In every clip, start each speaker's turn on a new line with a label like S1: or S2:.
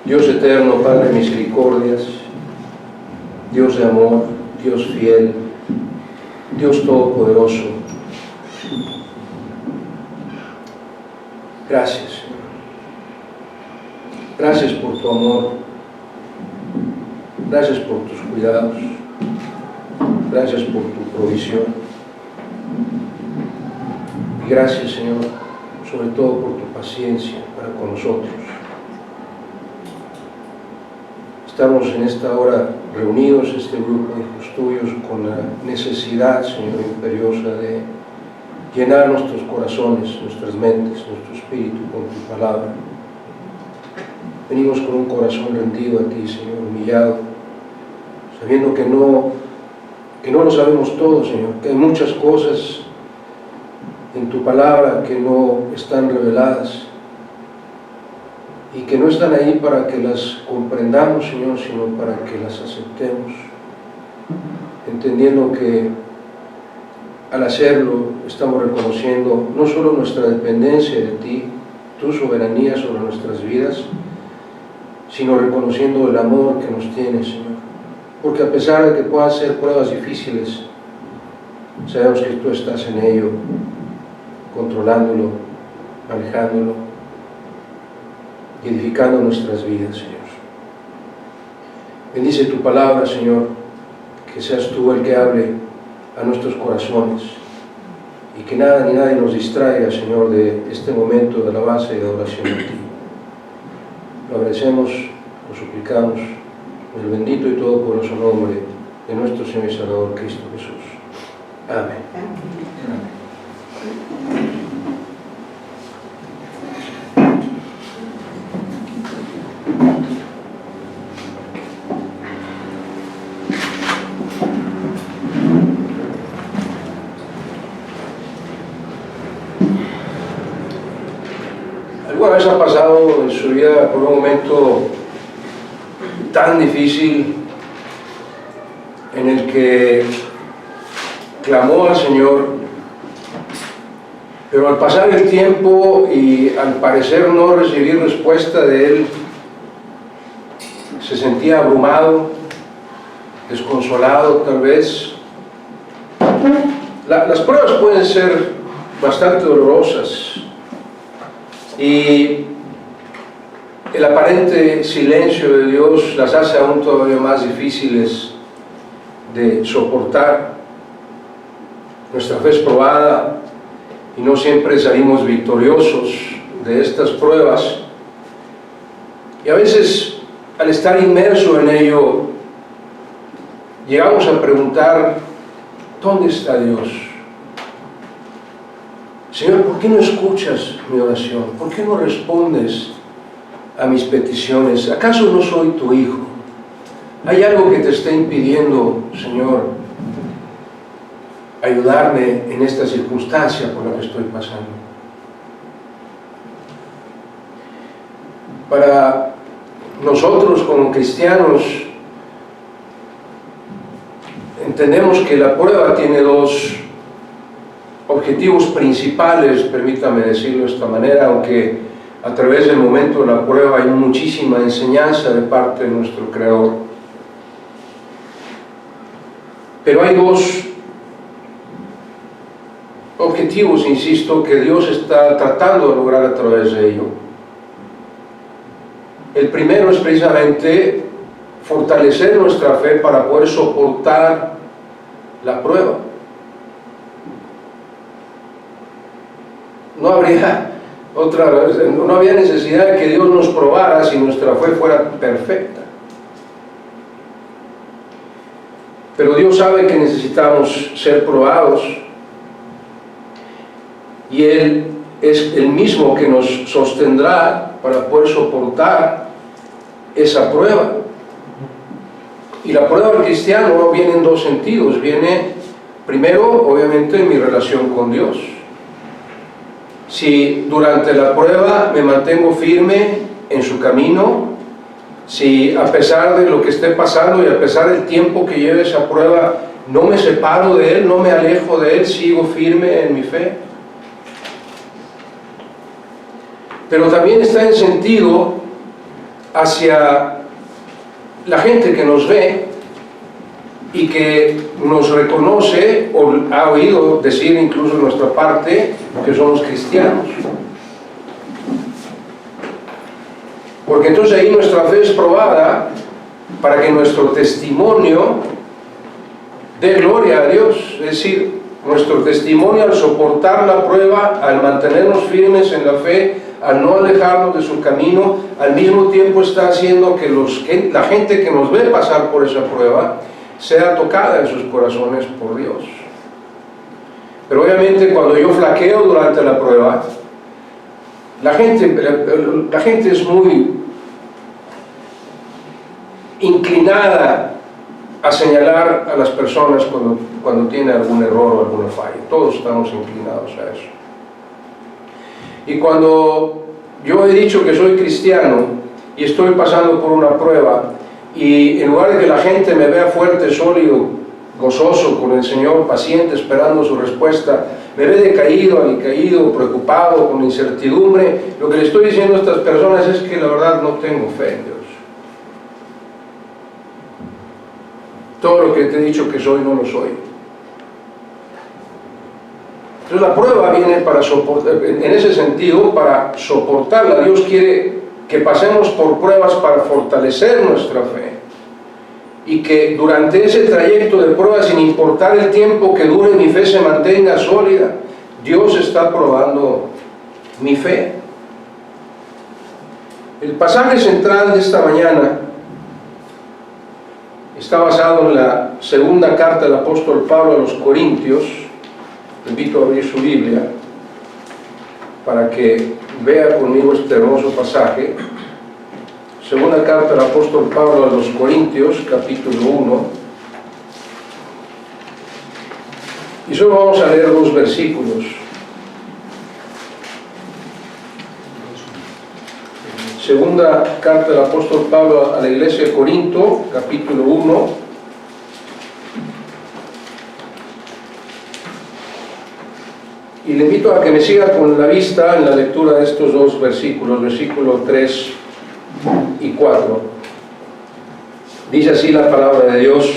S1: Dios eterno, Padre de misericordias, Dios de amor, Dios fiel, Dios todopoderoso. Gracias, Señor. Gracias por tu amor. Gracias por tus cuidados. Gracias por tu provisión. Y gracias, Señor, sobre todo por tu paciencia para con nosotros. Estamos en esta hora reunidos, este grupo de hijos tuyos, con la necesidad, Señor, imperiosa de llenar nuestros corazones, nuestras mentes, nuestro espíritu con tu palabra. Venimos con un corazón rendido a ti, Señor, humillado, sabiendo que no lo sabemos todo, Señor, que hay muchas cosas en tu palabra que no están reveladas y que no están ahí para que las comprendamos, Señor, sino para que las aceptemos, entendiendo que al hacerlo estamos reconociendo no solo nuestra dependencia de ti, tu soberanía sobre nuestras vidas, sino reconociendo el amor que nos tienes, Señor. Porque a pesar de que puedan ser pruebas difíciles, sabemos que tú estás en ello, controlándolo, manejándolo y edificando nuestras vidas, Señor. Bendice tu palabra, Señor, que seas tú el que hable a nuestros corazones y que nada ni nadie nos distraiga, Señor, de este momento de alabanza y de adoración a ti. Lo agradecemos, lo suplicamos en el bendito y todopoderoso nombre de nuestro Señor y Salvador Cristo Jesús. Amén. ¿Alguna vez ha pasado en su vida por un momento tan difícil en el que clamó al Señor, pero al pasar el tiempo y al parecer no recibir respuesta de Él, se sentía abrumado, desconsolado tal vez? Las pruebas pueden ser bastante dolorosas y el aparente silencio de Dios las hace aún todavía más difíciles de soportar. Nuestra fe es probada y no siempre salimos victoriosos de estas pruebas. Y a veces, al estar inmerso en ello, llegamos a preguntar: ¿dónde está Dios? Señor, ¿por qué no escuchas mi oración? ¿Por qué no respondes a mis peticiones? ¿Acaso no soy tu hijo? ¿Hay algo que te esté impidiendo, Señor, ayudarme en esta circunstancia por la que estoy pasando? Para nosotros como cristianos, entendemos que la prueba tiene dos objetivos principales, permítame decirlo de esta manera, aunque a través del momento de la prueba hay muchísima enseñanza de parte de nuestro Creador. Pero hay dos objetivos, insisto, que Dios está tratando de lograr a través de ello. El primero es precisamente fortalecer nuestra fe para poder soportar la prueba. No había necesidad de que Dios nos probara si nuestra fe fuera perfecta. Pero Dios sabe que necesitamos ser probados y Él es el mismo que nos sostendrá para poder soportar esa prueba. Y la prueba del cristiano viene en dos sentidos. Viene primero, obviamente, en mi relación con Dios. Si durante la prueba me mantengo firme en su camino, si a pesar de lo que esté pasando y a pesar del tiempo que lleve esa prueba, no me separo de Él, no me alejo de Él, sigo firme en mi fe. Pero también está en sentido hacia la gente que nos ve y que nos reconoce o ha oído decir incluso en nuestra parte que somos cristianos. Porque entonces ahí nuestra fe es probada para que nuestro testimonio dé gloria a Dios. Es decir, nuestro testimonio al soportar la prueba, al mantenernos firmes en la fe, al no alejarnos de su camino, al mismo tiempo está haciendo que la gente que nos ve pasar por esa prueba sea tocada en sus corazones por Dios. Pero obviamente cuando yo flaqueo durante la prueba, la gente es muy inclinada a señalar a las personas cuando tiene algún error o alguna falla. Todos estamos inclinados a eso. Y cuando yo he dicho que soy cristiano y estoy pasando por una prueba, y en lugar de que la gente me vea fuerte, sólido, gozoso con el Señor, paciente, esperando su respuesta, me ve decaído, alicaído, preocupado, con incertidumbre, lo que le estoy diciendo a estas personas es que la verdad no tengo fe en Dios. Todo lo que te he dicho que soy, no lo soy. Entonces la prueba viene para soportar, en ese sentido, para soportarla. Dios quiere que pasemos por pruebas para fortalecer nuestra fe. Y que durante ese trayecto de pruebas, sin importar el tiempo que dure, mi fe se mantenga sólida. Dios está probando mi fe. El pasaje central de esta mañana está basado en la segunda carta del apóstol Pablo a los Corintios. Te invito a abrir su Biblia para que vea conmigo este hermoso pasaje. Segunda carta del apóstol Pablo a los Corintios, capítulo 1. Y solo vamos a leer 2 versículos. Segunda carta del apóstol Pablo a la iglesia de Corinto, capítulo 1. Y le invito a que me siga con la vista en la lectura de estos 2 versículos, versículos 3 y 4. Dice así la palabra de Dios: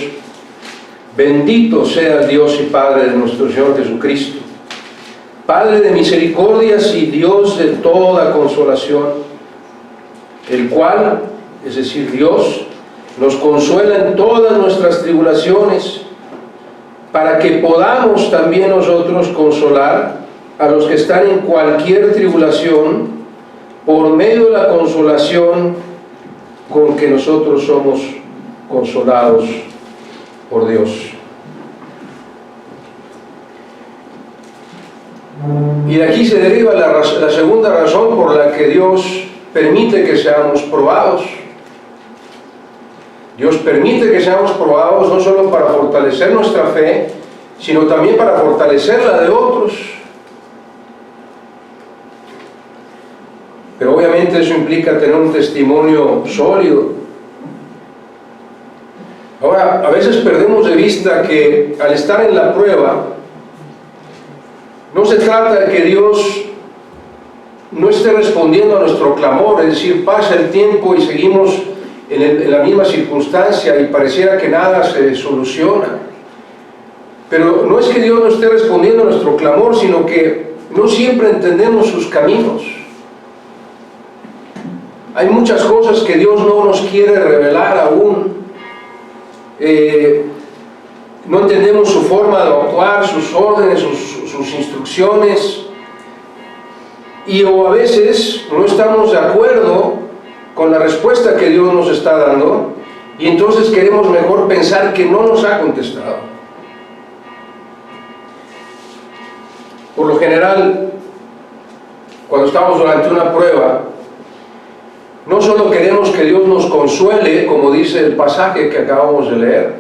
S1: bendito sea el Dios y Padre de nuestro Señor Jesucristo, Padre de misericordias y Dios de toda consolación, el cual, es decir, Dios, nos consuela en todas nuestras tribulaciones, para que podamos también nosotros consolar a los que están en cualquier tribulación, por medio de la consolación con que nosotros somos consolados por Dios. Y de aquí se deriva la segunda razón por la que Dios permite que seamos probados. Dios permite que seamos probados no solo para fortalecer nuestra fe, sino también para fortalecer la de otros. Pero obviamente eso implica tener un testimonio sólido. Ahora, a veces perdemos de vista que al estar en la prueba, no se trata de que Dios no esté respondiendo a nuestro clamor, es decir, pasa el tiempo y seguimos en la misma circunstancia y pareciera que nada se soluciona. Pero no es que Dios no esté respondiendo a nuestro clamor, sino que no siempre entendemos sus caminos. Hay muchas cosas que Dios no nos quiere revelar aún. No entendemos su forma de actuar, sus órdenes, sus instrucciones. Y o a veces no estamos de acuerdo con la respuesta que Dios nos está dando, y entonces queremos mejor pensar que no nos ha contestado. Por lo general, cuando estamos durante una prueba, no solo queremos que Dios nos consuele, como dice el pasaje que acabamos de leer.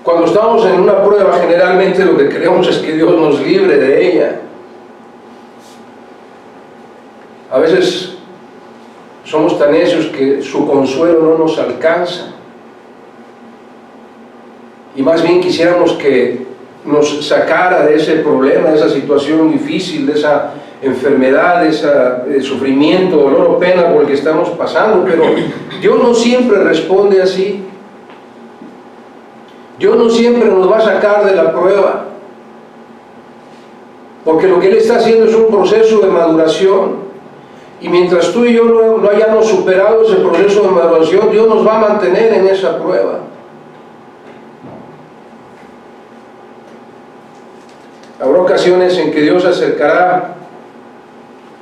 S1: Cuando estamos en una prueba, generalmente lo que queremos es que Dios nos libre de ella. A veces somos tan necios que su consuelo no nos alcanza. Y más bien quisiéramos que nos sacara de ese problema, de esa situación difícil, de esa enfermedad, de ese sufrimiento, dolor o pena por el que estamos pasando, pero Dios no siempre responde así. Dios no siempre nos va a sacar de la prueba, porque lo que Él está haciendo es un proceso de maduración. Y mientras tú y yo no hayamos superado ese proceso de maduración, Dios nos va a mantener en esa prueba. Habrá ocasiones en que Dios se acercará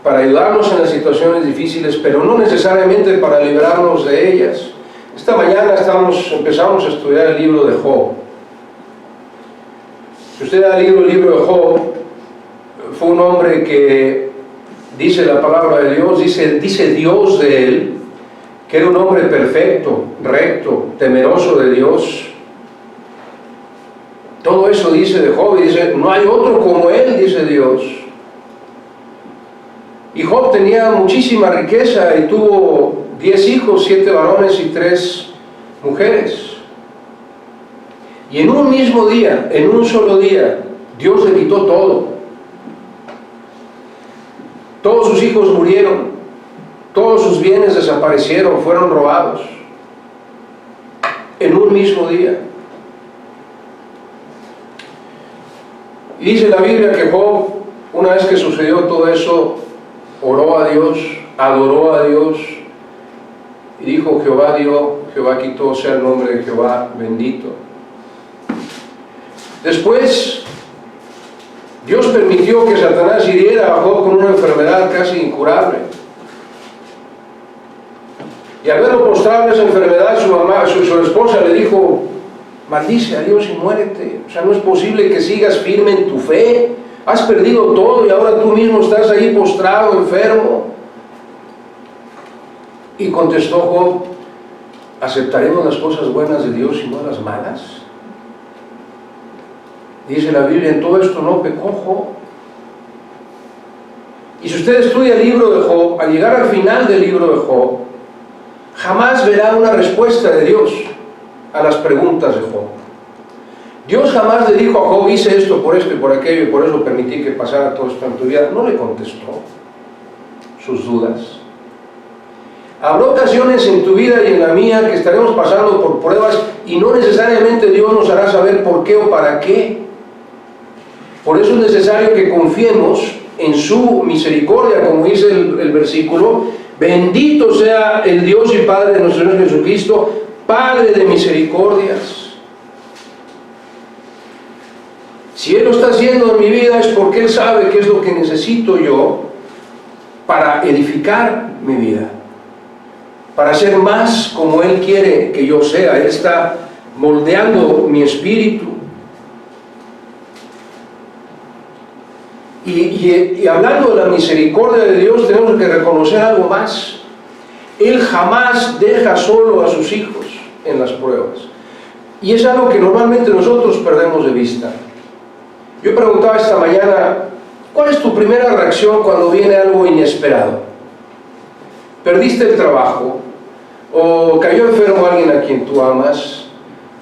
S1: para ayudarnos en las situaciones difíciles, pero no necesariamente para librarnos de ellas. Esta mañana empezamos a estudiar el libro de Job. Si usted ha leído el libro de Job, fue un hombre que dice la palabra de Dios, dice Dios de él, que era un hombre perfecto, recto, temeroso de Dios. Todo eso dice de Job, y dice, no hay otro como él, dice Dios. Y Job tenía muchísima riqueza y tuvo 10 hijos, 7 varones y 3 mujeres. Y en un mismo día, en un solo día, Dios le quitó todo. Todos sus hijos murieron, todos sus bienes desaparecieron, fueron robados. En un mismo día. Y dice la Biblia que Job, una vez que sucedió todo eso, oró a Dios, adoró a Dios, y dijo, Jehová dio, Jehová quitó, sea el nombre de Jehová bendito. Después, Dios permitió que Satanás hiriera a Job con una enfermedad casi incurable. Y al verlo postrado en esa enfermedad, su esposa le dijo, maldice a Dios y muérete. O sea, no es posible que sigas firme en tu fe. Has perdido todo y ahora tú mismo estás ahí postrado, enfermo. Y contestó Job, ¿aceptaremos las cosas buenas de Dios y no las malas? Dice la Biblia, en todo esto no pecó Job. Y si usted estudia el libro de Job, al llegar al final del libro de Job, jamás verá una respuesta de Dios a las preguntas de Job. Dios jamás le dijo a Job, hice esto por esto y por aquello y por eso permití que pasara todo esto en tu vida. No le contestó sus dudas. Habrá ocasiones en tu vida y en la mía que estaremos pasando por pruebas y no necesariamente Dios nos hará saber por qué o para qué. Por eso es necesario que confiemos en su misericordia, como dice el versículo, bendito sea el Dios y Padre de nuestro Señor Jesucristo, Padre de misericordias. Si Él lo está haciendo en mi vida es porque Él sabe qué es lo que necesito yo para edificar mi vida, para ser más como Él quiere que yo sea. Él está moldeando mi espíritu. Y hablando de la misericordia de Dios, tenemos que reconocer algo más. Él jamás deja solo a sus hijos en las pruebas. Y es algo que normalmente nosotros perdemos de vista. Yo preguntaba esta mañana, ¿cuál es tu primera reacción cuando viene algo inesperado? Perdiste el trabajo, o cayó enfermo alguien a quien tú amas,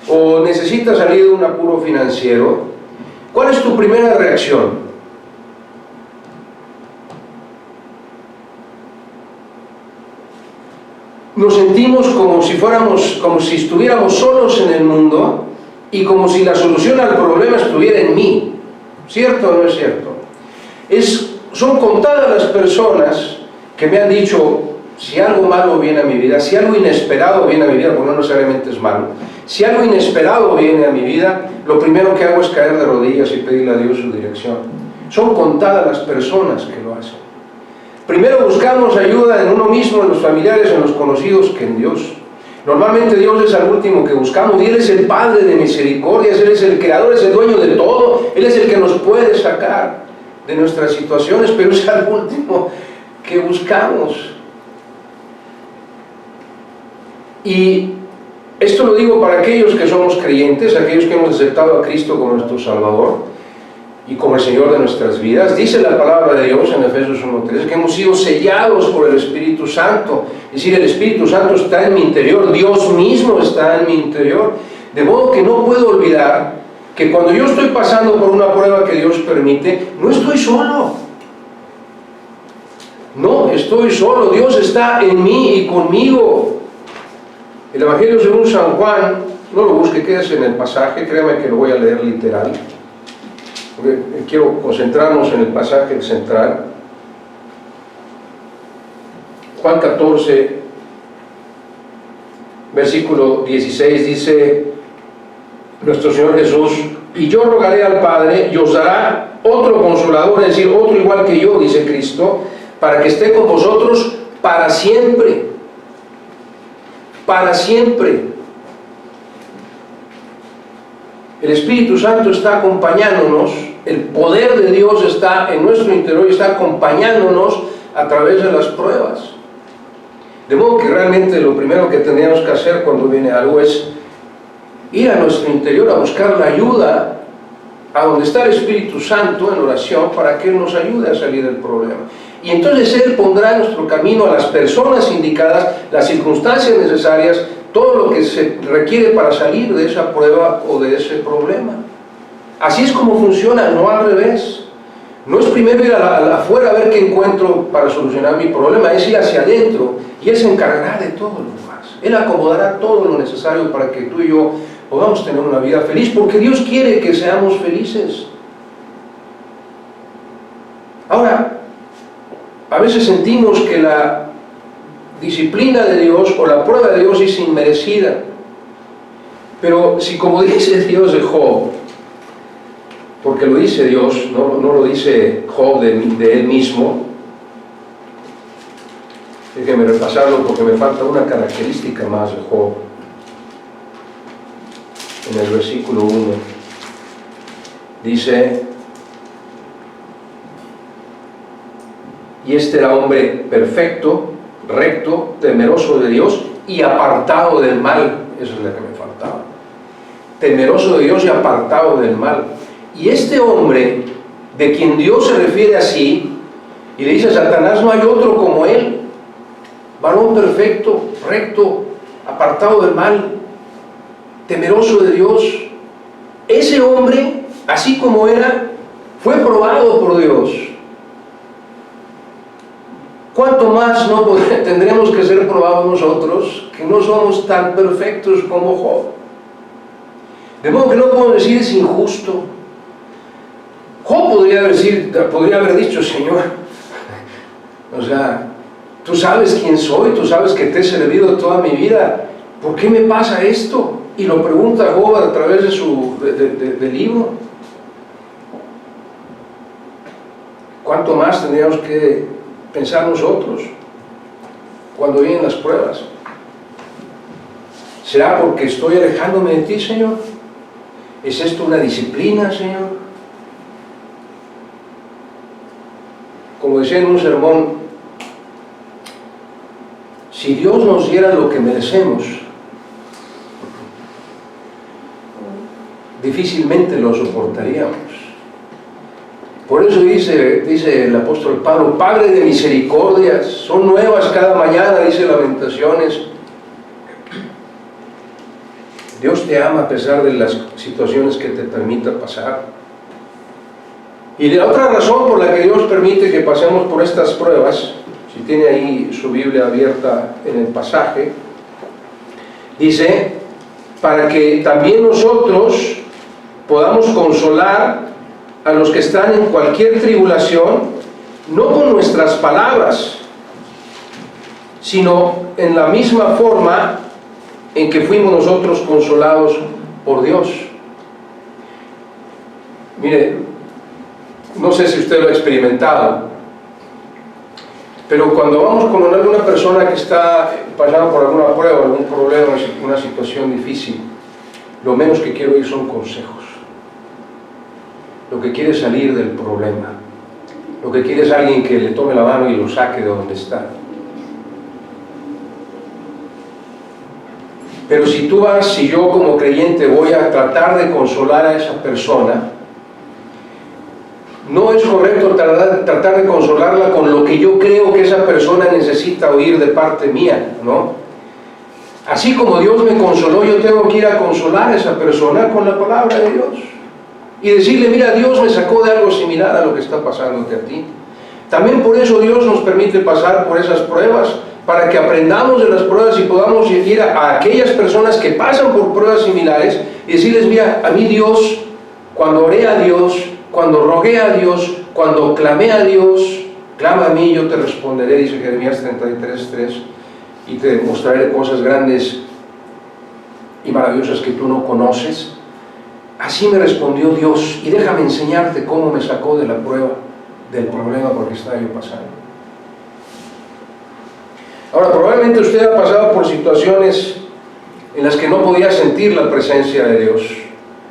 S1: o necesitas salir de un apuro financiero. ¿Cuál es tu primera reacción? Nos sentimos como si estuviéramos solos en el mundo y como si la solución al problema estuviera en mí. ¿Cierto o no es cierto? Son contadas las personas que me han dicho, si algo malo viene a mi vida, si algo inesperado viene a mi vida, porque no necesariamente es malo, si algo inesperado viene a mi vida, lo primero que hago es caer de rodillas y pedirle a Dios su dirección. Son contadas las personas que lo hacen. Primero buscamos ayuda en uno mismo, en los familiares, en los conocidos, que en Dios. Normalmente Dios es el último que buscamos y Él es el Padre de misericordias, Él es el Creador, es el dueño de todo, Él es el que nos puede sacar de nuestras situaciones, pero es el último que buscamos. Y esto lo digo para aquellos que somos creyentes, aquellos que hemos aceptado a Cristo como nuestro Salvador y como el Señor de nuestras vidas. Dice la palabra de Dios en Efesios 1:3 que hemos sido sellados por el Espíritu Santo. Es decir, el Espíritu Santo está en mi interior, Dios mismo está en mi interior. De modo que no puedo olvidar que cuando yo estoy pasando por una prueba que Dios permite, no estoy solo. No estoy solo, Dios está en mí y conmigo. El Evangelio según San Juan, no lo busque, quédese en el pasaje, créame que lo voy a leer literal. Quiero concentrarnos en el pasaje central. Juan 14, versículo 16 dice nuestro Señor Jesús: y yo rogaré al Padre y os dará otro consolador, es decir, otro igual que yo, dice Cristo, para que esté con vosotros para siempre. Para siempre. El Espíritu Santo está acompañándonos, el poder de Dios está en nuestro interior y está acompañándonos a través de las pruebas. De modo que realmente lo primero que tendríamos que hacer cuando viene algo es ir a nuestro interior a buscar la ayuda a donde está el Espíritu Santo en oración para que Él nos ayude a salir del problema. Y entonces Él pondrá en nuestro camino a las personas indicadas, las circunstancias necesarias, todo lo que se requiere para salir de esa prueba o de ese problema. Así es como funciona, no al revés. No es primero ir afuera a ver qué encuentro para solucionar mi problema, es ir hacia adentro y Él se encargará de todo lo demás. Él acomodará todo lo necesario para que tú y yo podamos tener una vida feliz, porque Dios quiere que seamos felices. Ahora, a veces sentimos que la disciplina de Dios o la prueba de Dios es inmerecida. Pero si, como dice Dios de Job, porque lo dice Dios, no lo dice Job de él mismo, déjenme repasarlo porque me falta una característica más de Job. En el versículo 1 dice: y este era hombre perfecto, recto, temeroso de Dios y apartado del mal. Eso es lo que me faltaba. Temeroso de Dios y apartado del mal. Y este hombre, de quien Dios se refiere así, y le dice a Satanás: no hay otro como él, varón perfecto, recto, apartado del mal, temeroso de Dios. Ese hombre, así como era, fue probado por Dios. ¿Cuánto más no tendremos que ser probados nosotros, que no somos tan perfectos como Job? De modo que no podemos decir es injusto. Job podría haber dicho: Señor, o sea, tú sabes quién soy, tú sabes que te he servido toda mi vida, ¿por qué me pasa esto? Y lo pregunta Job a través de su libro. ¿Cuánto más tendríamos que pensar nosotros cuando vienen las pruebas? ¿Será porque estoy alejándome de ti, Señor? ¿Es esto una disciplina, Señor? Como decía en un sermón, si Dios nos diera lo que merecemos, difícilmente lo soportaríamos. Por eso dice el apóstol Pablo: Padre de misericordias, son nuevas cada mañana, dice Lamentaciones. Dios te ama a pesar de las situaciones que te permita pasar. Y la otra razón por la que Dios permite que pasemos por estas pruebas, si tiene ahí su Biblia abierta en el pasaje, dice: para que también nosotros podamos consolar a los que están en cualquier tribulación, no con nuestras palabras, sino en la misma forma en que fuimos nosotros consolados por Dios. Mire, no sé si usted lo ha experimentado, pero cuando vamos con alguna persona que está pasando por alguna prueba, algún problema, una situación difícil, lo menos que quiero oír son consejos. Lo que quiere es salir del problema. Lo que quiere es alguien que le tome la mano y lo saque de donde está. Pero si tú vas, si yo como creyente voy a tratar de consolar a esa persona, no es correcto tratar de consolarla con lo que yo creo que esa persona necesita oír de parte mía, ¿no? Así como Dios me consoló, yo tengo que ir a consolar a esa persona con la palabra de Dios y decirle: mira, Dios me sacó de algo similar a lo que está pasándote a ti. También por eso Dios nos permite pasar por esas pruebas, para que aprendamos de las pruebas y podamos ir a aquellas personas que pasan por pruebas similares y decirles, mira, a mí Dios, cuando oré a Dios, cuando rogué a Dios, cuando clamé a Dios, clama a mí, yo te responderé, dice Jeremías 33:3, y te mostraré cosas grandes y maravillosas que tú no conoces. Así me respondió Dios, y déjame enseñarte cómo me sacó de la prueba, del problema por el que estaba yo pasando. Ahora, probablemente usted ha pasado por situaciones en las que no podía sentir la presencia de Dios.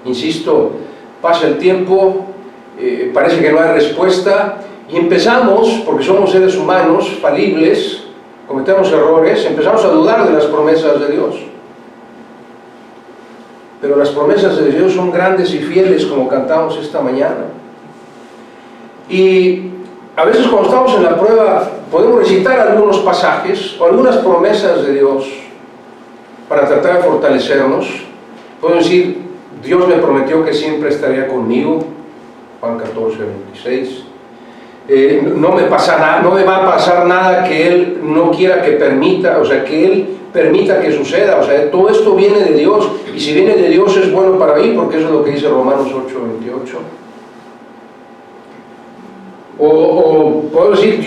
S1: Insisto, pasa el tiempo, parece que no hay respuesta, y empezamos, porque somos seres humanos, falibles, cometemos errores, empezamos a dudar de las promesas de Dios. Pero las promesas de Dios son grandes y fieles, como cantamos esta mañana. Y a veces cuando estamos en la prueba podemos recitar algunos pasajes o algunas promesas de Dios para tratar de fortalecernos. Podemos decir, Dios me prometió que siempre estaría conmigo, Juan 14:26. No me va a pasar nada que Él no quiera que permita, o sea, que Él permita que suceda. O sea, todo esto viene de Dios, y si viene de Dios es bueno para mí, porque eso es lo que dice Romanos 8:28. O puedo decir,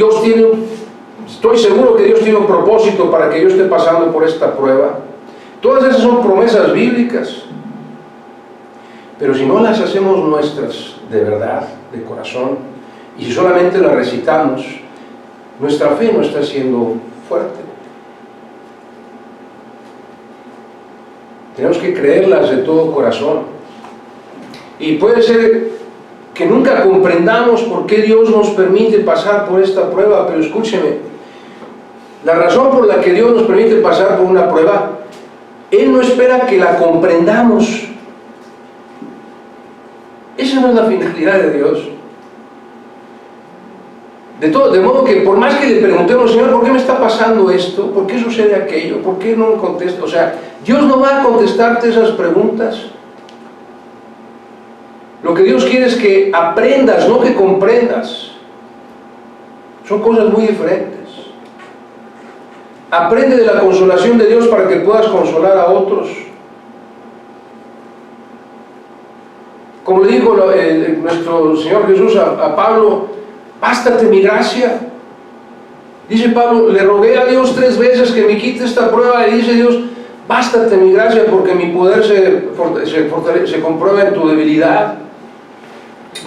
S1: estoy seguro que Dios tiene un propósito para que yo esté pasando por esta prueba. Todas esas son promesas bíblicas. Pero si no las hacemos nuestras de verdad, de corazón, y si solamente las recitamos, nuestra fe no está siendo fuerte. Tenemos que creerlas de todo corazón. Y puede ser que nunca comprendamos por qué Dios nos permite pasar por esta prueba, pero escúcheme, la razón por la que Dios nos permite pasar por una prueba, Él no espera que la comprendamos. Esa no es la finalidad de Dios. De modo que por más que le preguntemos, Señor, ¿por qué me está pasando esto? ¿Por qué sucede aquello? ¿Por qué no me contesto? O sea, Dios no va a contestarte esas preguntas. Lo que Dios quiere es que aprendas, no que comprendas. Son cosas muy diferentes. Aprende de la consolación de Dios para que puedas consolar a otros. Como le dijo nuestro Señor Jesús a Pablo, bástate mi gracia. Dice Pablo, le rogué a Dios 3 veces que me quite esta prueba, y dice Dios, bástate mi gracia, porque mi poder se comprueba en tu debilidad.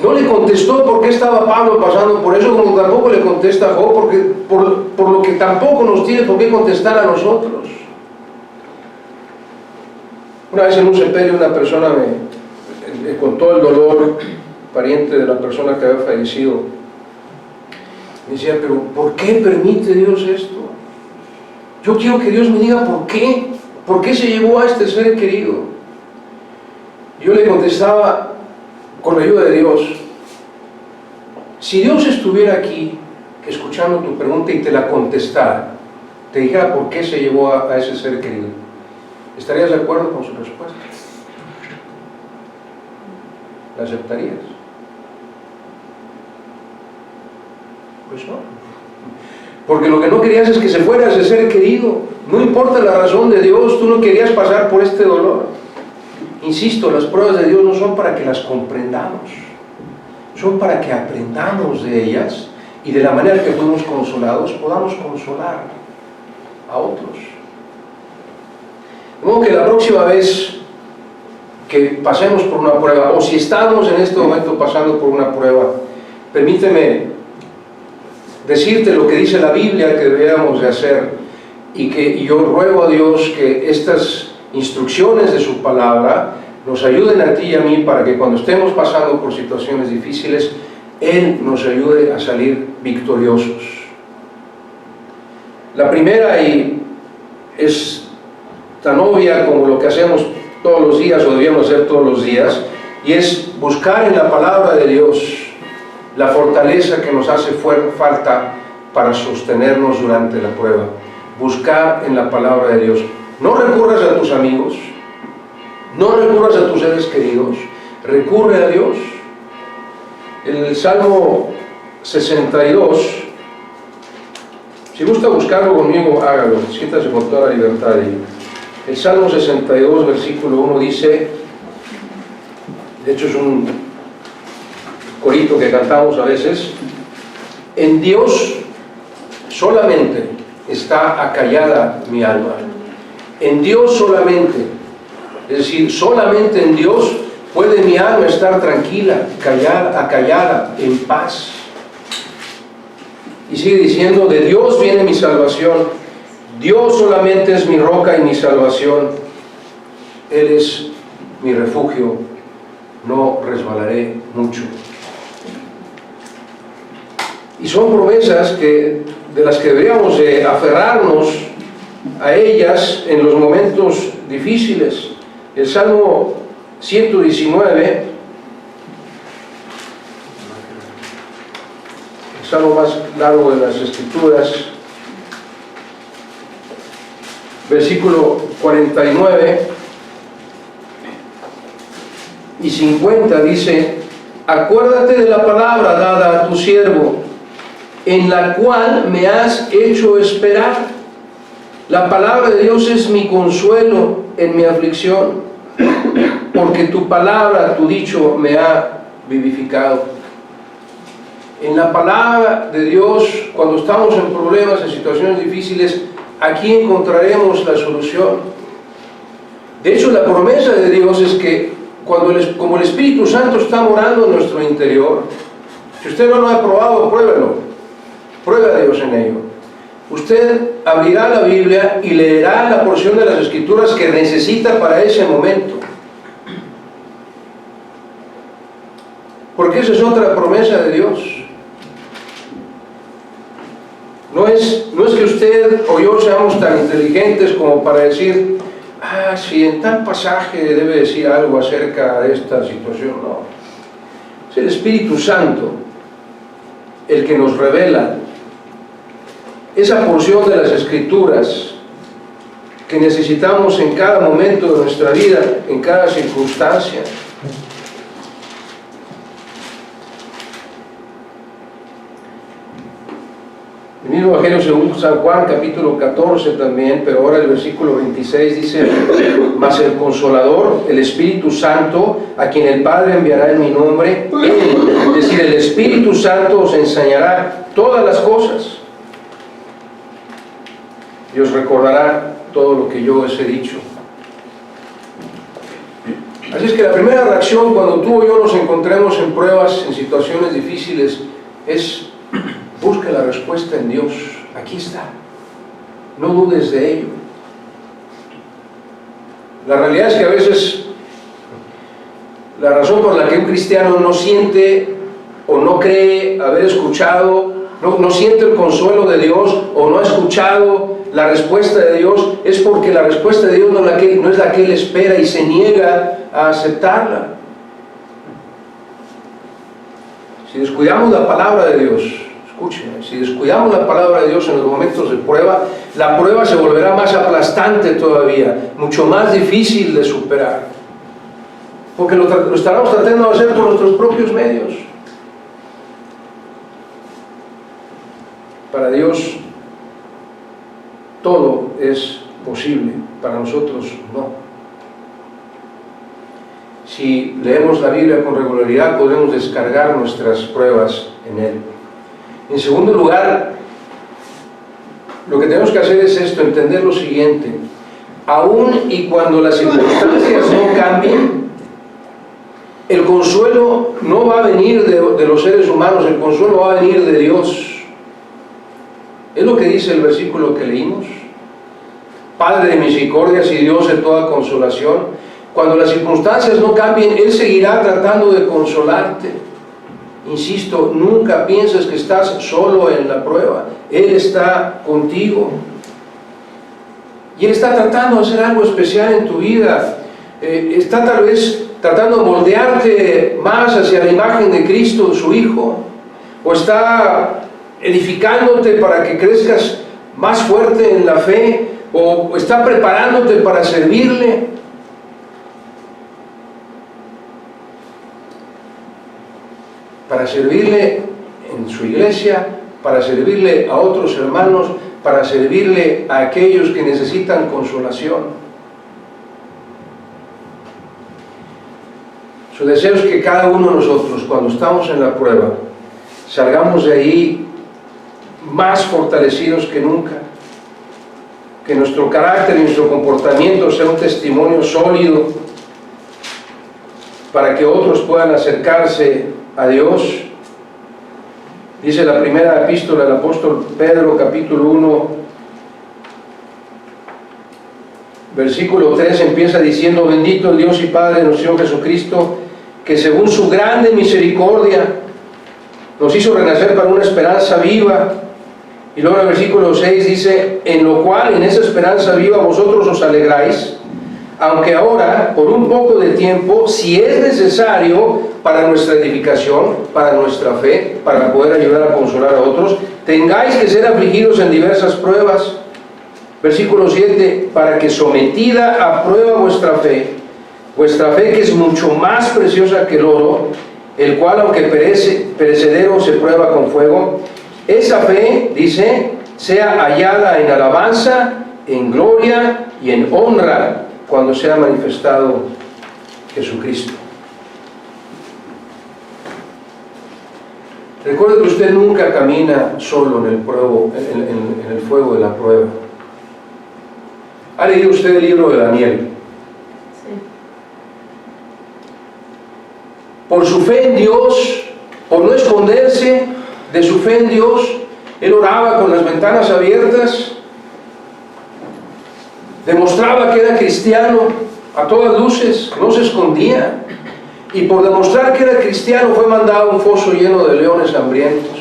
S1: No le contestó por qué estaba Pablo pasando por eso, como tampoco le contesta a Job, porque por lo que tampoco nos tiene por qué contestar a nosotros. Una vez en un sepelio una persona me contó el dolor, pariente de la persona que había fallecido. Me decía, pero ¿por qué permite Dios esto? Yo quiero que Dios me diga por qué se llevó a este ser querido. Yo le contestaba, con la ayuda de Dios, si Dios estuviera aquí escuchando tu pregunta y te la contestara, te dijera por qué se llevó a ese ser querido, ¿estarías de acuerdo con su respuesta? ¿La aceptarías? Pues no. Porque lo que no querías es que se fuera ese ser querido. No importa la razón de Dios, tú no querías pasar por este dolor. Insisto, las pruebas de Dios no son para que las comprendamos, son para que aprendamos de ellas, y de la manera que fuimos consolados, podamos consolar a otros. De modo que la próxima vez que pasemos por una prueba, o si estamos en este momento pasando por una prueba, permíteme decirte lo que dice la Biblia que deberíamos de hacer, y yo ruego a Dios que estas instrucciones de su palabra nos ayuden a ti y a mí, para que cuando estemos pasando por situaciones difíciles, Él nos ayude a salir victoriosos. La primera, y es tan obvia como lo que hacemos todos los días, o debíamos hacer todos los días, y es buscar en la palabra de Dios la fortaleza que nos hace falta para sostenernos durante la prueba. Buscar en la palabra de Dios. No recurras a tus amigos, no recurras a tus seres queridos, recurre a Dios. El Salmo 62, si gusta buscarlo conmigo, hágalo, siéntase con toda la libertad. El Salmo 62, versículo 1 dice, de hecho es un corito que cantamos a veces: en Dios solamente está acallada mi alma. En Dios solamente, es decir, solamente en Dios puede mi alma estar tranquila, acallada, en paz. Y sigue diciendo, de Dios viene mi salvación. Dios solamente es mi roca y mi salvación. Él es mi refugio, no resbalaré mucho. Y son promesas de las que deberíamos de aferrarnos a ellas en los momentos difíciles. El Salmo 119, el salmo más largo de las Escrituras, versículo 49 y 50 dice: acuérdate de la palabra dada a tu siervo, en la cual me has hecho esperar. La palabra de Dios es mi consuelo en mi aflicción, porque tu palabra, tu dicho, me ha vivificado. En la palabra de Dios, cuando estamos en problemas, en situaciones difíciles, aquí encontraremos la solución. De hecho, la promesa de Dios es que como el Espíritu Santo está morando en nuestro interior, si usted no lo ha probado, pruébelo. Pruebe a Dios en ello. Usted abrirá la Biblia y leerá la porción de las Escrituras que necesita para ese momento. Porque esa es otra promesa de Dios. No es que usted o yo seamos tan inteligentes como para decir, si en tal pasaje debe decir algo acerca de esta situación. No. Es el Espíritu Santo el que nos revela esa porción de las Escrituras que necesitamos en cada momento de nuestra vida, en cada circunstancia. El mismo Evangelio según San Juan, capítulo 14 también, pero ahora el versículo 26 dice: mas el Consolador, el Espíritu Santo, a quien el Padre enviará en mi nombre, es decir, el Espíritu Santo os enseñará todas las cosas y os recordará todo lo que yo os he dicho. Así es que la primera reacción cuando tú o yo nos encontremos en pruebas, en situaciones difíciles, es: busca la respuesta en Dios. Aquí está. No dudes de ello. La realidad es que a veces la razón por la que un cristiano no siente o no cree haber escuchado, no siente el consuelo de Dios o no ha escuchado la respuesta de Dios, es porque la respuesta de Dios no es la que él espera y se niega a aceptarla. Si descuidamos la palabra de Dios, escúcheme, si descuidamos la palabra de Dios en los momentos de prueba, la prueba se volverá más aplastante todavía, mucho más difícil de superar, porque lo estaremos tratando de hacer por nuestros propios medios. Para Dios todo es posible, para nosotros no. Si leemos la Biblia con regularidad, podemos descargar nuestras pruebas en Él. En segundo lugar, lo que tenemos que hacer es entender lo siguiente: aun y cuando las circunstancias no cambien, el consuelo no va a venir de los seres humanos, el consuelo va a venir de Dios. Es lo que dice el versículo que leímos: Padre de misericordias y Dios de toda consolación. Cuando las circunstancias no cambien, Él seguirá tratando de consolarte. Insisto, nunca pienses que estás solo en la prueba. Él está contigo. Y Él está tratando de hacer algo especial en tu vida. Está tal vez tratando de moldearte más hacia la imagen de Cristo, su Hijo. O está edificándote para que crezcas más fuerte en la fe. O está preparándote para servirle. Para servirle en su iglesia, para servirle a otros hermanos, para servirle a aquellos que necesitan consolación. Su deseo es que cada uno de nosotros, cuando estamos en la prueba, salgamos de ahí más fortalecidos que nunca, que nuestro carácter y nuestro comportamiento sea un testimonio sólido para que otros puedan acercarse a Dios. Dice la primera epístola del apóstol Pedro, capítulo 1, versículo 3, empieza diciendo: bendito el Dios y Padre de nuestro Señor Jesucristo, que según su grande misericordia nos hizo renacer para una esperanza viva. Y luego en el versículo 6 dice: en lo cual, en esa esperanza viva, vosotros os alegráis, aunque ahora, por un poco de tiempo, si es necesario para nuestra edificación, para nuestra fe, para poder ayudar a consolar a otros, tengáis que ser afligidos en diversas pruebas. Versículo 7, para que sometida a prueba vuestra fe que es mucho más preciosa que el oro, el cual aunque perecedero se prueba con fuego, esa fe, dice, sea hallada en alabanza, en gloria y en honra cuando sea manifestado Jesucristo. Recuerde que usted nunca camina solo en el fuego de la prueba. ¿Ha leído usted el libro de Daniel?
S2: Sí.
S1: Por su fe en Dios, por no esconderse de su fe en Dios, él oraba con las ventanas abiertas, demostraba que era cristiano a todas luces, no se escondía, y por demostrar que era cristiano fue mandado a un foso lleno de leones hambrientos.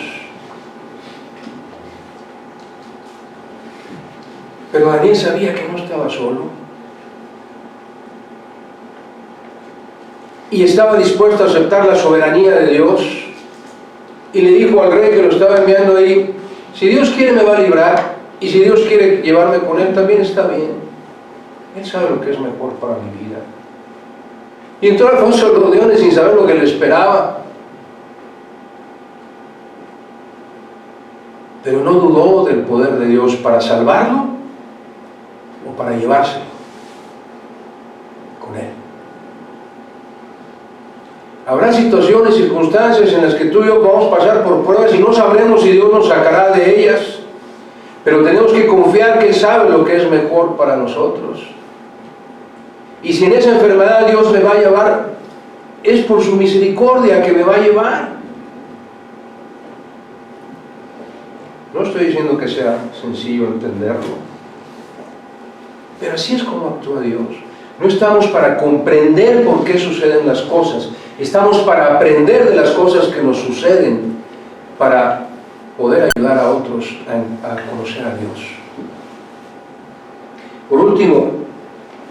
S1: Pero Daniel sabía que no estaba solo y estaba dispuesto a aceptar la soberanía de Dios, y le dijo al rey que lo estaba enviando ahí: si Dios quiere me va a librar, y si Dios quiere llevarme con él también está bien. Él sabe lo que es mejor para mi vida. Y entró Alfonso a los leones sin saber lo que le esperaba, pero no dudó del poder de Dios para salvarlo o para llevárselo con él. Habrá situaciones, circunstancias en las que tú y yo vamos a pasar por pruebas y no sabremos si Dios nos sacará de ellas, pero tenemos que confiar que Él sabe lo que es mejor para nosotros. Y si en esa enfermedad Dios me va a llevar, es por su misericordia que me va a llevar. No estoy diciendo que sea sencillo entenderlo, pero así es como actúa Dios. No estamos para comprender por qué suceden las cosas, estamos para aprender de las cosas que nos suceden, para poder ayudar a otros a conocer a Dios. Por último,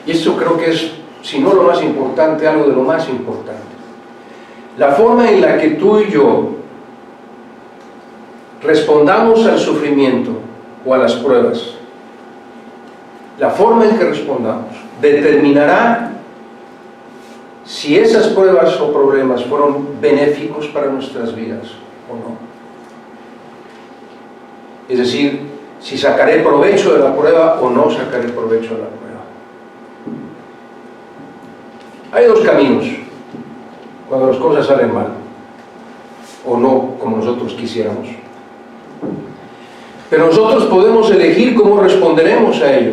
S1: y esto creo que es, si no lo más importante, algo de lo más importante, la forma en la que tú y yo respondamos al sufrimiento o a las pruebas, la forma en que respondamos determinará si esas pruebas o problemas fueron benéficos para nuestras vidas o no. Es decir, si sacaré provecho de la prueba o no sacaré provecho de la prueba. Hay dos caminos cuando las cosas salen mal, o no como nosotros quisiéramos. Pero nosotros podemos elegir cómo responderemos a ello.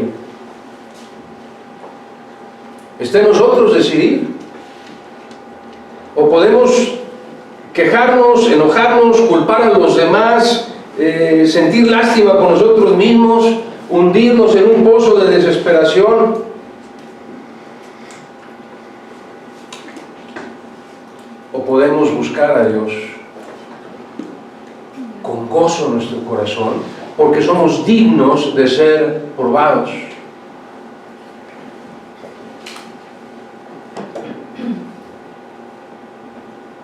S1: Está en nosotros decidir. O podemos quejarnos, enojarnos, culpar a los demás, sentir lástima por nosotros mismos, hundirnos en un pozo de desesperación. O podemos buscar a Dios con gozo en nuestro corazón, porque somos dignos de ser probados.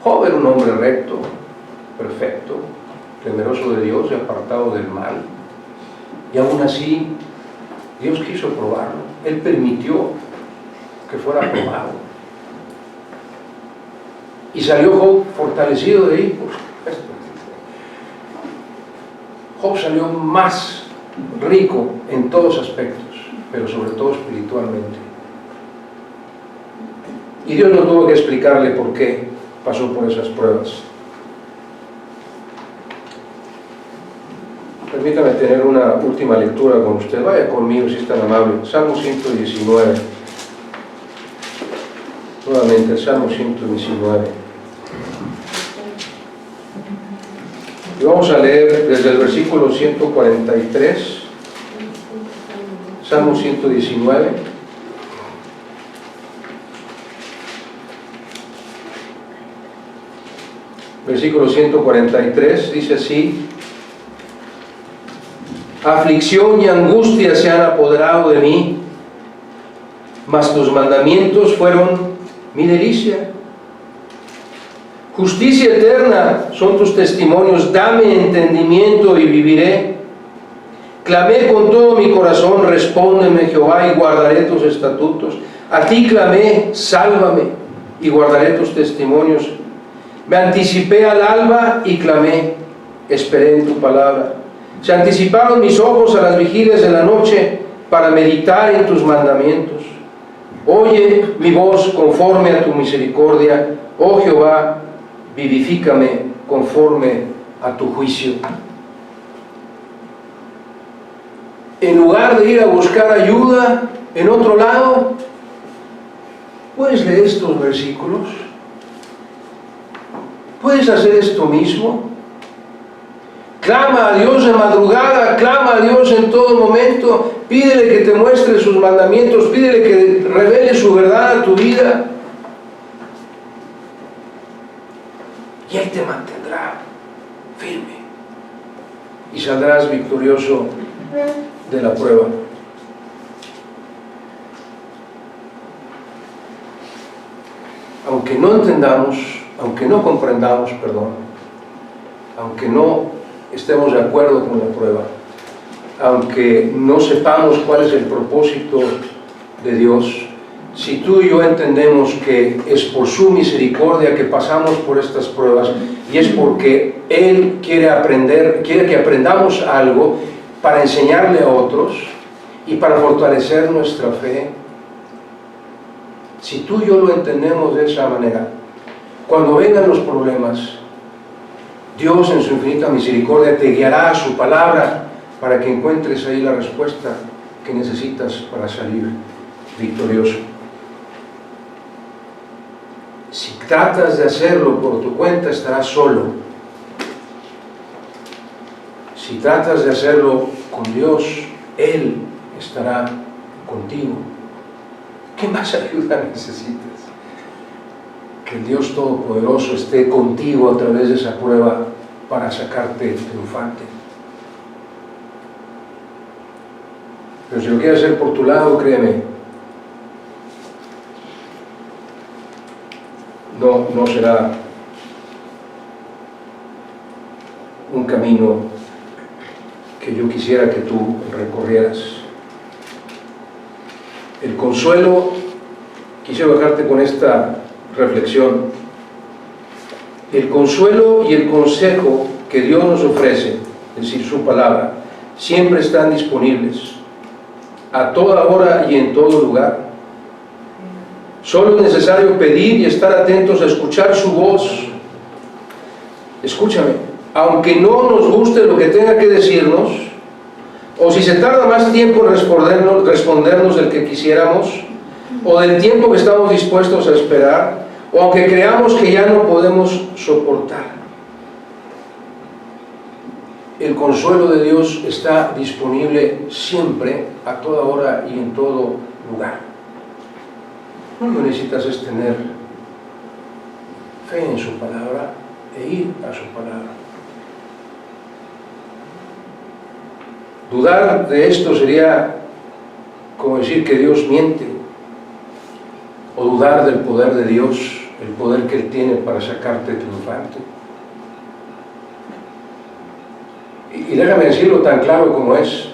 S1: Job era un hombre recto, perfecto, temeroso de Dios y apartado del mal. Y aún así, Dios quiso probarlo. Él permitió que fuera probado. Y salió Job fortalecido de ahí, por supuesto. Job salió más rico en todos aspectos, pero sobre todo espiritualmente. Y Dios no tuvo que explicarle por qué pasó por esas pruebas. Permítame tener una última lectura con usted. Vaya conmigo si es tan amable. Salmo 119. Nuevamente, Salmo 119. Y vamos a leer desde el versículo 143, Salmo 119. Versículo 143 dice así: aflicción y angustia se han apoderado de mí, mas tus mandamientos fueron mi delicia. Justicia eterna son tus testimonios, dame entendimiento y viviré. Clamé con todo mi corazón, respóndeme Jehová y guardaré tus estatutos. A ti clamé, sálvame y guardaré tus testimonios. Me anticipé al alba y clamé, esperé en tu palabra. Se anticiparon mis ojos a las vigilias de la noche para meditar en tus mandamientos. Oye mi voz conforme a tu misericordia, oh Jehová, vivifícame conforme a tu juicio. En lugar de ir a buscar ayuda en otro lado, ¿puedes leer estos versículos? ¿Puedes hacer esto mismo? Clama a Dios de madrugada, clama a Dios en todo momento, pídele que te muestre sus mandamientos, pídele que revele su verdad a tu vida. Y Él te mantendrá firme y saldrás victorioso de la prueba. Aunque no entendamos, aunque no comprendamos, aunque no estemos de acuerdo con la prueba, aunque no sepamos cuál es el propósito de Dios, si tú y yo entendemos que es por su misericordia que pasamos por estas pruebas y es porque Él quiere que aprendamos algo para enseñarle a otros y para fortalecer nuestra fe, si tú y yo lo entendemos de esa manera, cuando vengan los problemas, Dios en su infinita misericordia te guiará a su palabra para que encuentres ahí la respuesta que necesitas para salir victorioso. Si tratas de hacerlo por tu cuenta, estarás solo. Si tratas de hacerlo con Dios, Él estará contigo. ¿Qué más ayuda necesitas? Que el Dios Todopoderoso esté contigo a través de esa prueba para sacarte triunfante. Pero si lo quieres hacer por tu lado, créeme, no será un camino que yo quisiera que tú recorrieras. El consuelo, quisiera dejarte con esta reflexión. El consuelo y el consejo que Dios nos ofrece, es decir, su palabra, siempre están disponibles a toda hora y en todo lugar. Solo es necesario pedir y estar atentos a escuchar su voz. Escúchame, aunque no nos guste lo que tenga que decirnos, o si se tarda más tiempo en respondernos del que quisiéramos, o del tiempo que estamos dispuestos a esperar, o aunque creamos que ya no podemos soportar, el consuelo de Dios está disponible siempre, a toda hora y en todo lugar. Lo que necesitas es tener fe en su palabra e ir a su palabra. Dudar de esto sería como decir que Dios miente, o dudar del poder de Dios, el poder que Él tiene para sacarte triunfante. Y déjame decirlo tan claro como es: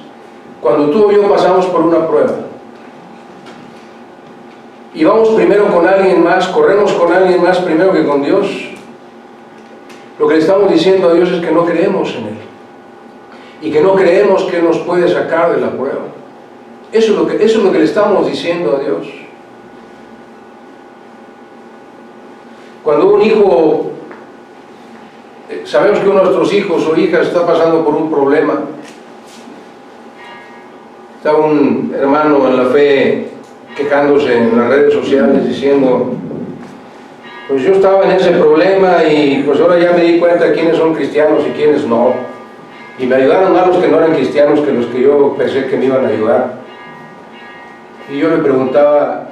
S1: cuando tú o yo pasamos por una prueba y vamos primero con alguien más, corremos con alguien más primero que con Dios, lo que le estamos diciendo a Dios es que no creemos en Él. y que no creemos que Él nos puede sacar de la prueba. Eso es lo que le estamos diciendo a Dios. Cuando un hijo, sabemos que uno de nuestros hijos o hijas está pasando por un problema, está un hermano en la fe quejándose en las redes sociales diciendo, pues yo estaba en ese problema y pues ahora ya me di cuenta de quiénes son cristianos y quiénes no, y me ayudaron más los que no eran cristianos que los que yo pensé que me iban a ayudar. Y yo le preguntaba,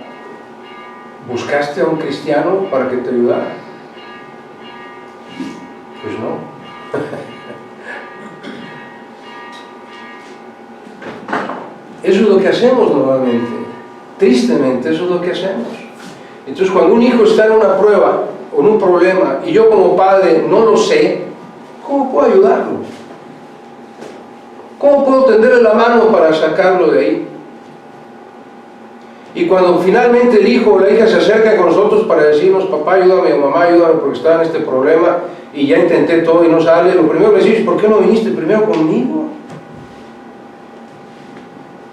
S1: ¿buscaste a un cristiano para que te ayudara? Pues no. Eso es lo que hacemos normalmente, tristemente, eso es lo que hacemos. Entonces, cuando un hijo está en una prueba o en un problema y yo como padre no lo sé, ¿cómo puedo ayudarlo? ¿Cómo puedo tenderle la mano para sacarlo de ahí? Y cuando finalmente el hijo o la hija se acerca con nosotros para decirnos, papá, ayúdame, o mamá, ayúdame porque estaba en este problema y ya intenté todo y no sale, lo primero que le decimos, ¿por qué no viniste primero conmigo?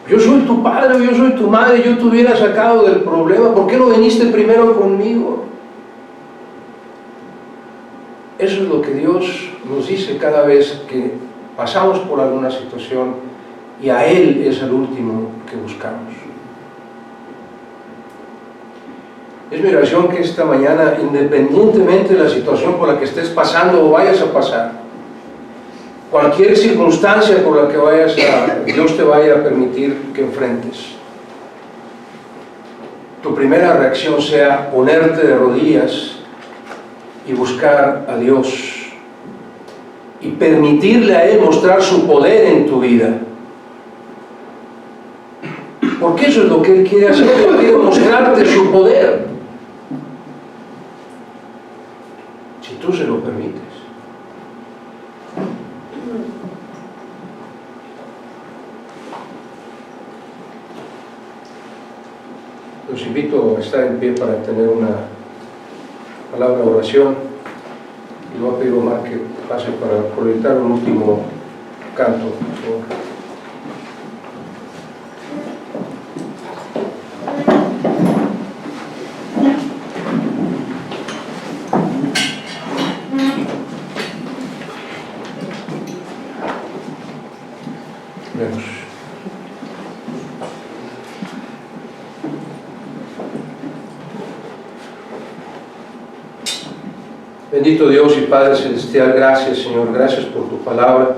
S1: Yo soy tu padre, yo soy tu madre, yo te hubiera sacado del problema, ¿por qué no viniste primero conmigo? Eso es lo que Dios nos dice cada vez que pasamos por alguna situación y a Él es el último que buscamos. Es mi oración que esta mañana, independientemente de la situación por la que estés pasando o vayas a pasar, cualquier circunstancia por la que Dios te vaya a permitir que enfrentes, tu primera reacción sea ponerte de rodillas y buscar a Dios y permitirle a Él mostrar su poder en tu vida. Porque eso es lo que Él quiere hacer, Él quiere mostrarte su poder, si tú se lo permites. Los invito a estar en pie para tener una palabra de oración y voy a pedir a Omar que pase para proyectar un último canto, por favor. Oremos. Bendito Dios y Padre Celestial, gracias Señor, gracias por tu palabra.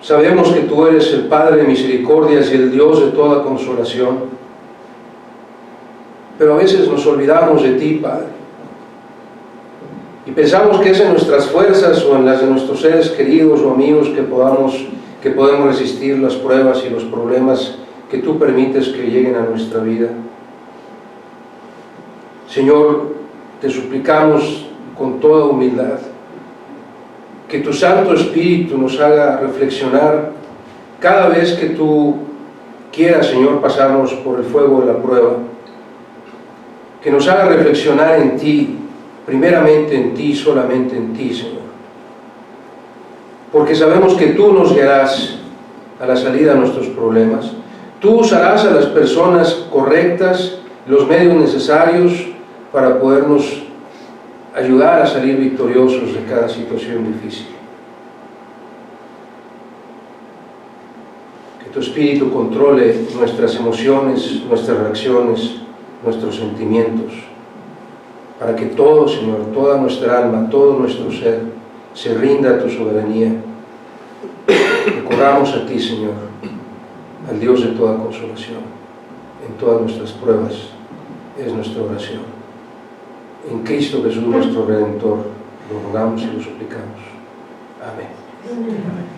S1: Sabemos que tú eres el Padre de misericordias y el Dios de toda consolación, pero a veces nos olvidamos de ti, Padre, y pensamos que es en nuestras fuerzas o en las de nuestros seres queridos o amigos que podemos resistir las pruebas y los problemas que tú permites que lleguen a nuestra vida. Señor, te suplicamos con toda humildad que tu Santo Espíritu nos haga reflexionar cada vez que tú quieras, Señor, pasarnos por el fuego de la prueba, que nos haga reflexionar en ti, primeramente en ti, solamente en ti, Señor, porque sabemos que tú nos guiarás a la salida de nuestros problemas, tú usarás a las personas correctas, los medios necesarios para podernos ayudar a salir victoriosos de cada situación difícil. Que tu Espíritu controle nuestras emociones, nuestras reacciones, nuestros sentimientos, para que todo, Señor, toda nuestra alma, todo nuestro ser, se rinda a tu soberanía. Recurramos a ti, Señor, al Dios de toda consolación, en todas nuestras pruebas, es nuestra oración. En Cristo Jesús, nuestro Redentor, lo rogamos y lo suplicamos. Amén.